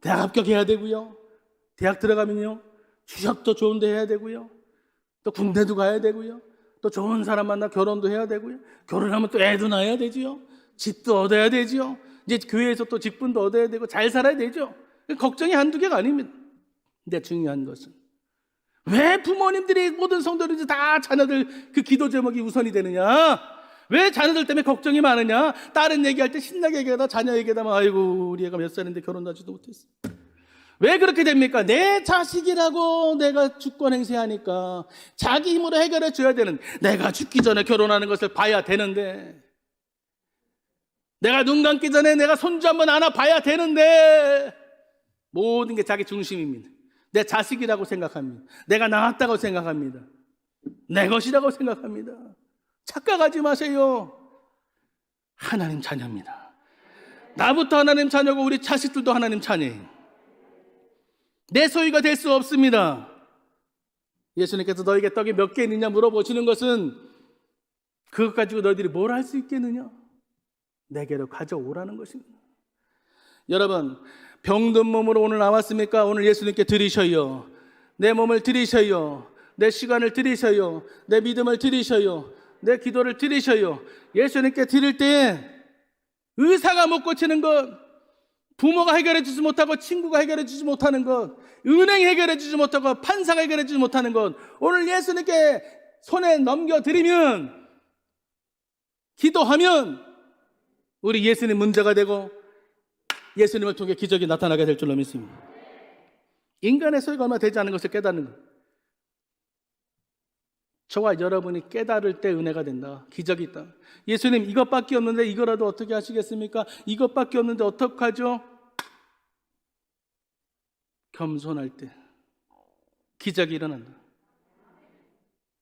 대학 합격해야 되고요, 대학 들어가면요 취업도 좋은 데 해야 되고요, 또 군대도 가야 되고요, 또 좋은 사람 만나 결혼도 해야 되고요, 결혼하면 또 애도 낳아야 되지요, 집도 얻어야 되지요, 이제 교회에서 또 직분도 얻어야 되고 잘 살아야 되죠. 걱정이 한두 개가 아닙니다. 근데 중요한 것은 왜 부모님들이, 모든 성도들이 다 자녀들 그 기도 제목이 우선이 되느냐? 왜 자녀들 때문에 걱정이 많으냐? 다른 얘기할 때 신나게 얘기하다 자녀 얘기하다 아이고 우리 애가 몇 살인데 결혼도 하지도 못했어. 왜 그렇게 됩니까? 내 자식이라고 내가 주권 행세하니까 자기 힘으로 해결해 줘야 되는, 내가 죽기 전에 결혼하는 것을 봐야 되는데, 내가 눈 감기 전에 내가 손주 한번 안아봐야 되는데, 모든 게 자기 중심입니다. 내 자식이라고 생각합니다. 내가 낳았다고 생각합니다. 내 것이라고 생각합니다. 착각하지 마세요. 하나님 자녀입니다. 나부터 하나님 자녀고 우리 자식들도 하나님 자녀예요. 내 소유가 될 수 없습니다. 예수님께서 너에게 떡이 몇 개 있느냐 물어보시는 것은 그것 가지고 너희들이 뭘 할 수 있겠느냐? 내게로 가져오라는 것입니다. 여러분, 병든 몸으로 오늘 나왔습니까? 오늘 예수님께 드리셔요. 내 몸을 드리셔요. 내 시간을 드리셔요. 내 믿음을 드리셔요. 내 기도를 드리셔요. 예수님께 드릴 때에 의사가 못 고치는 것, 부모가 해결해 주지 못하고 친구가 해결해 주지 못하는 것, 은행이 해결해 주지 못하고 판사가 해결해 주지 못하는 것, 오늘 예수님께 손에 넘겨드리면, 기도하면 우리 예수님 문제가 되고 예수님을 통해 기적이 나타나게 될 줄로 믿습니다. 인간의 소유가 얼마 되지 않은 것을 깨닫는 것, 저와 여러분이 깨달을 때 은혜가 된다. 기적이 있다. 예수님 이것밖에 없는데 이거라도 어떻게 하시겠습니까? 이것밖에 없는데 어떡하죠? 겸손할 때 기적이 일어난다.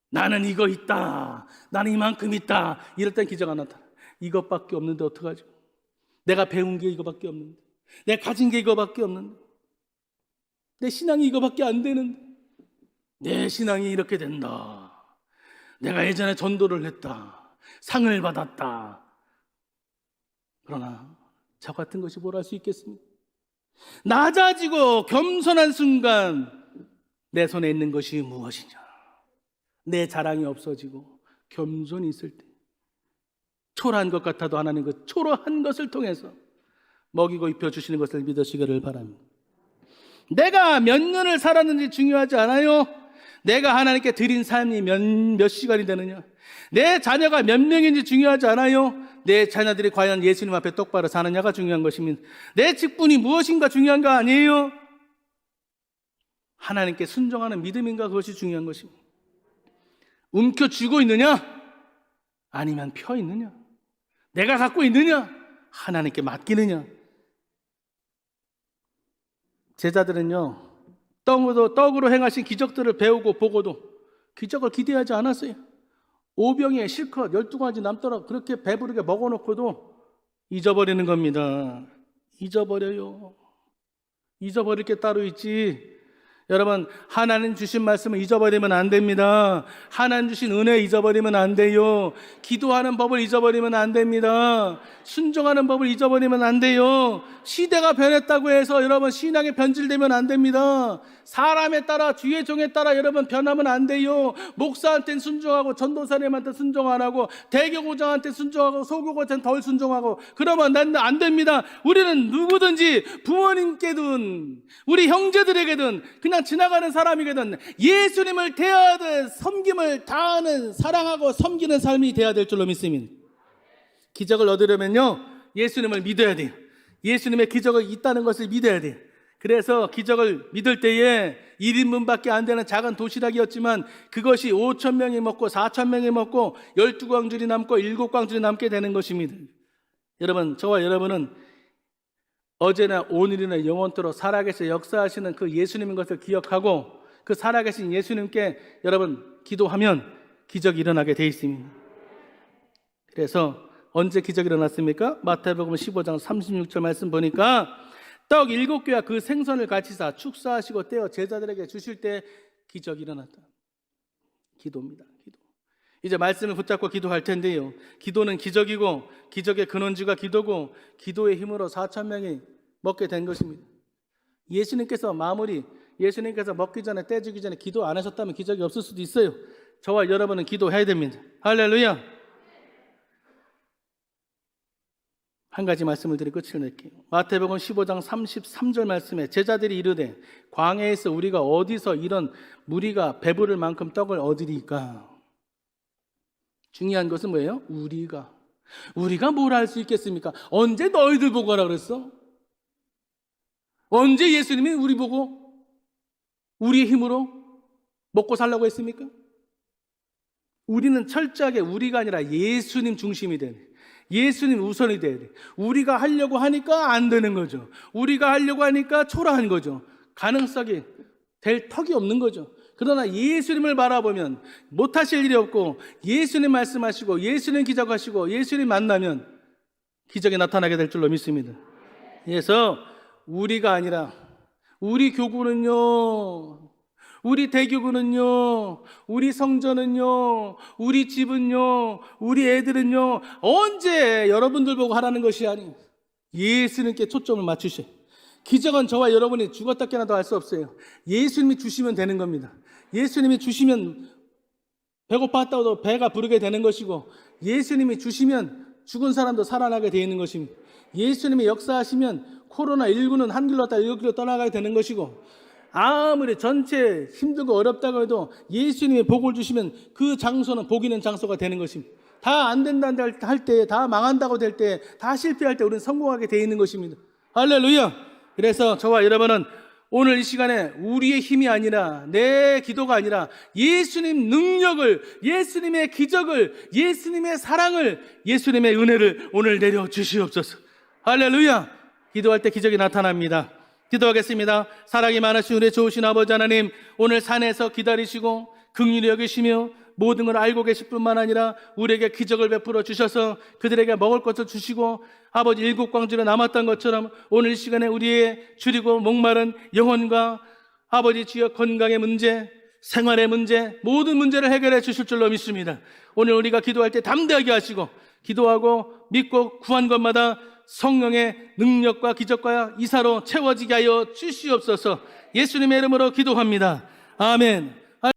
나는 이거 있다, 나는 이만큼 있다, 이럴 땐 기적 안 나타나. 이것밖에 없는데 어떡하죠? 내가 배운 게 이거밖에 없는데, 내가 가진 게 이거밖에 없는데, 내 신앙이 이거밖에 안 되는데, 내 신앙이 이렇게 된다. 내가 예전에 전도를 했다, 상을 받았다. 그러나 저 같은 것이 뭘 할 수 있겠습니까? 낮아지고 겸손한 순간 내 손에 있는 것이 무엇이냐? 내 자랑이 없어지고 겸손히 있을 때, 초라한 것 같아도 하나님 그 초라한 것을 통해서 먹이고 입혀주시는 것을 믿으시기를 바랍니다. 내가 몇 년을 살았는지 중요하지 않아요. 내가 하나님께 드린 삶이 몇 시간이 되느냐, 내 자녀가 몇 명인지 중요하지 않아요. 내 자녀들이 과연 예수님 앞에 똑바로 사느냐가 중요한 것입니다. 내 직분이 무엇인가 중요한 거 아니에요. 하나님께 순종하는 믿음인가, 그것이 중요한 것입니다. 움켜쥐고 있느냐, 아니면 펴 있느냐, 내가 갖고 있느냐, 하나님께 맡기느냐. 제자들은요, 떡으로 행하신 기적들을 배우고 보고도 기적을 기대하지 않았어요. 오병이에 실컷 12가지 남더라 그렇게 배부르게 먹어놓고도 잊어버리는 겁니다. 잊어버려요. 잊어버릴 게 따로 있지. 여러분, 하나님 주신 말씀을 잊어버리면 안 됩니다. 하나님 주신 은혜 잊어버리면 안 돼요. 기도하는 법을 잊어버리면 안 됩니다. 순종하는 법을 잊어버리면 안 돼요. 시대가 변했다고 해서 여러분 신앙이 변질되면 안 됩니다. 사람에 따라, 주의 종에 따라 여러분 변하면 안 돼요. 목사한테는 순종하고 전도사님한테 순종 안 하고 대교구장한테 순종하고 소교구한테는 덜 순종하고 그러면 안 됩니다. 우리는 누구든지 부모님께든 우리 형제들에게든 그냥 지나가는 사람이거든 예수님을 대하듯 섬김을 다하는, 사랑하고 섬기는 삶이 돼야 될 줄로 믿습니다. 기적을 얻으려면요, 예수님을 믿어야 돼요. 예수님의 기적이 있다는 것을 믿어야 돼요. 그래서 기적을 믿을 때에 1인분밖에 안 되는 작은 도시락이었지만 그것이 5,000명이 먹고 4,000명이 먹고 12광줄이 남고 7광줄이 남게 되는 것입니다. 여러분, 저와 여러분은 어제나 오늘이나 영원토록 살아계셔 역사하시는 그 예수님인 것을 기억하고 그 살아계신 예수님께 여러분 기도하면 기적이 일어나게 돼 있습니다. 그래서 언제 기적이 일어났습니까? 마태복음 15장 36절 말씀 보니까 떡 7개와 그 생선을 같이 사 축사하시고 떼어 제자들에게 주실 때 기적이 일어났다. 기도입니다. 기도. 이제 말씀을 붙잡고 기도할 텐데요, 기도는 기적이고 기적의 근원지가 기도고 기도의 힘으로 4,000명이 먹게 된 것입니다. 예수님께서 예수님께서 먹기 전에 떼주기 전에 기도 안 하셨다면 기적이 없을 수도 있어요. 저와 여러분은 기도해야 됩니다. 할렐루야. 한 가지 말씀을 드리고 끝을 낼게요. 마태복음 15장 33절 말씀에 제자들이 이르되 광야에서 우리가 어디서 이런 무리가 배부를 만큼 떡을 얻으리까? 중요한 것은 뭐예요? 우리가 뭘 할 수 있겠습니까? 언제 너희들 보고 하라 그랬어? 언제 예수님이 우리 보고 우리의 힘으로 먹고 살라고 했습니까? 우리는 철저하게 우리가 아니라 예수님 중심이 돼야 돼. 예수님 우선이 돼야 돼. 우리가 하려고 하니까 안 되는 거죠. 우리가 하려고 하니까 초라한 거죠. 가능성이 될 턱이 없는 거죠. 그러나 예수님을 바라보면 못하실 일이 없고, 예수님 말씀하시고 예수님 기적하시고 예수님 만나면 기적이 나타나게 될 줄로 믿습니다. 그래서 우리가 아니라 우리 교구는요, 우리 대교구는요, 우리 성전은요, 우리 집은요, 우리 애들은요, 언제 여러분들 보고 하라는 것이 아니에요. 예수님께 초점을 맞추셔. 기적은 저와 여러분이 죽었다 깨어나도 할 수 없어요. 예수님이 주시면 되는 겁니다. 예수님이 주시면 배고팠다고 배가 부르게 되는 것이고, 예수님이 주시면 죽은 사람도 살아나게 되어 있는 것입니다. 예수님이 역사하시면 코로나19는 한 길로 왔다 일곱 길로 떠나가게 되는 것이고, 아무리 전체 힘들고 어렵다고 해도 예수님이 복을 주시면 그 장소는 복 있는 장소가 되는 것입니다. 다 안 된다고 할 때, 다 망한다고 될 때, 다 실패할 때 우리는 성공하게 되어 있는 것입니다. 할렐루야. 그래서 저와 여러분은 오늘 이 시간에 우리의 힘이 아니라, 내 기도가 아니라 예수님 능력을, 예수님의 기적을, 예수님의 사랑을, 예수님의 은혜를 오늘 내려 주시옵소서. 할렐루야. 기도할 때 기적이 나타납니다. 기도하겠습니다. 사랑이 많으신 우리 좋으신 아버지 하나님, 오늘 산에서 기다리시고 긍휼히 여기시며 모든 걸 알고 계실 뿐만 아니라 우리에게 기적을 베풀어 주셔서 그들에게 먹을 것을 주시고, 아버지 일곱 광주에 남았던 것처럼 오늘 이 시간에 우리의 줄이고 목마른 영혼과 아버지 주여 건강의 문제, 생활의 문제, 모든 문제를 해결해 주실 줄로 믿습니다. 오늘 우리가 기도할 때 담대하게 하시고, 기도하고 믿고 구한 것마다 성령의 능력과 기적과 이사로 채워지게 하여 주시옵소서. 예수님의 이름으로 기도합니다. 아멘.